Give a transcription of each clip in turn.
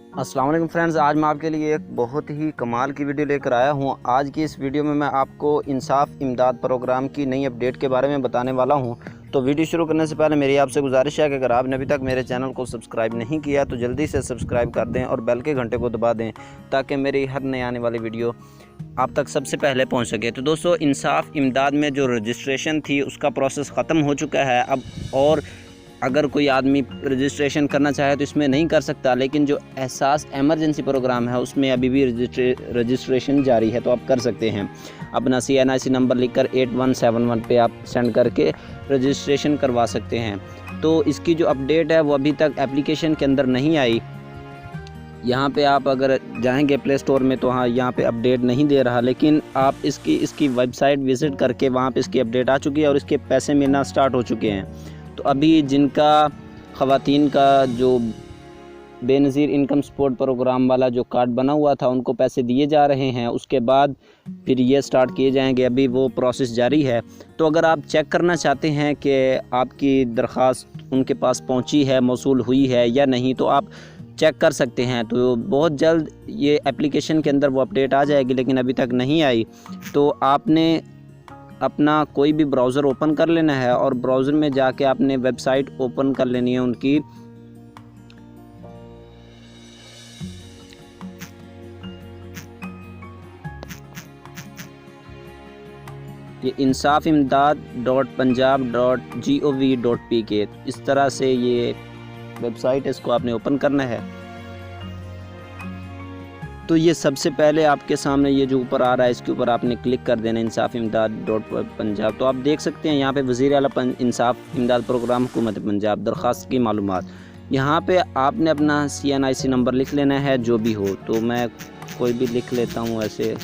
अस्सलाम वालेकुम फ्रेंड्स, आज मैं आपके लिए एक बहुत ही कमाल की वीडियो लेकर आया हूं। आज की इस वीडियो में मैं आपको इंसाफ इमदाद प्रोग्राम की नई अपडेट के बारे में बताने वाला हूं। तो वीडियो शुरू करने से पहले मेरी आपसे गुजारिश है कि अगर आपने अभी तक मेरे चैनल को सब्सक्राइब नहीं किया तो जल्दी से सब्सक्राइब कर दें और बेल के घंटे को दबा दें ताकि मेरी हर नई आने वाली वीडियो आप तक सबसे पहले पहुँच सके। तो दोस्तों, इंसाफ इमदाद में जो रजिस्ट्रेशन थी उसका प्रोसेस ख़त्म हो चुका है अब, और अगर कोई आदमी रजिस्ट्रेशन करना चाहे तो इसमें नहीं कर सकता, लेकिन जो एहसास एमरजेंसी प्रोग्राम है उसमें अभी भी रजिस्ट्रेशन जारी है। तो आप कर सकते हैं, अपना CNIC नंबर लिखकर 8171 पे आप सेंड करके रजिस्ट्रेशन करवा सकते हैं। तो इसकी जो अपडेट है वो अभी तक एप्लीकेशन के अंदर नहीं आई। यहाँ पे आप अगर जाएंगे प्ले स्टोर में तो हाँ, यहाँ पे अपडेट नहीं दे रहा, लेकिन आप इसकी वेबसाइट विज़िट करके वहाँ पे इसकी अपडेट आ चुकी है और इसके पैसे मिलना स्टार्ट हो चुके हैं। तो अभी जिनका ख़वातीन का जो बेनज़ीर इनकम सपोर्ट प्रोग्राम वाला जो कार्ड बना हुआ था उनको पैसे दिए जा रहे हैं, उसके बाद फिर ये स्टार्ट किए जाएंगे। अभी वो प्रोसेस जारी है। तो अगर आप चेक करना चाहते हैं कि आपकी दरख्वास्त उनके पास पहुंची है, मौसूल हुई है या नहीं, तो आप चेक कर सकते हैं। तो बहुत जल्द ये एप्लीकेशन के अंदर वो अपडेट आ जाएगी, लेकिन अभी तक नहीं आई। तो आपने अपना कोई भी ब्राउज़र ओपन कर लेना है और ब्राउज़र में जाके आपने वेबसाइट ओपन कर लेनी है उनकी। ये insafimdad.punjab.gov.pk, इस तरह से ये वेबसाइट है, इसको आपने ओपन करना है। तो ये सबसे पहले आपके सामने ये जो ऊपर आ रहा है इसके ऊपर आपने क्लिक कर देना, इंसाफ इमदाद .पंजाब। तो आप देख सकते हैं यहाँ पे वज़ीर आला इंसाफ इमदाद प्रोग्राम हुकूमत पंजाब दरख्वास्त की मालूमात। यहाँ पे आपने अपना CNIC नंबर लिख लेना है जो भी हो। तो मैं कोई भी लिख लेता हूँ ऐसे,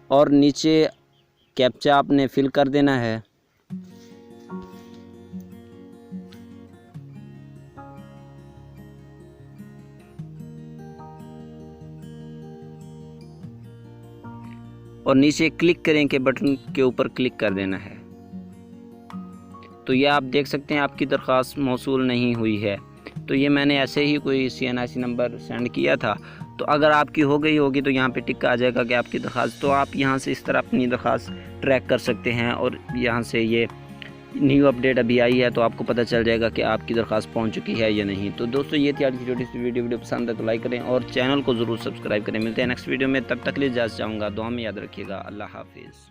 और नीचे कैप्चा आपने फिल कर देना है। और नीचे क्लिक करें के बटन के ऊपर क्लिक कर देना है। तो ये आप देख सकते हैं आपकी दरख्वास्त मौसूल नहीं हुई है। तो ये मैंने ऐसे ही कोई CNIC नंबर सेंड किया था। तो अगर आपकी हो गई होगी तो यहाँ पे टिक आ जाएगा कि आपकी दरख्वास्त। तो आप यहाँ से इस तरह अपनी दरख्वास्त ट्रैक कर सकते हैं और यहाँ से ये न्यू अपडेट अभी आई है तो आपको पता चल जाएगा कि आपकी दरख्वास्त पहुँच चुकी है या नहीं। तो दोस्तों, ये थी आज की छोटी सी वीडियो पसंद है तो लाइक करें और चैनल को ज़रूर सब्सक्राइब करें। मिलते हैं नेक्स्ट वीडियो में, तब तक के लिए इजाज़त चाहूँगा। दुआ में याद रखिएगा। अल्लाह हाफिज़।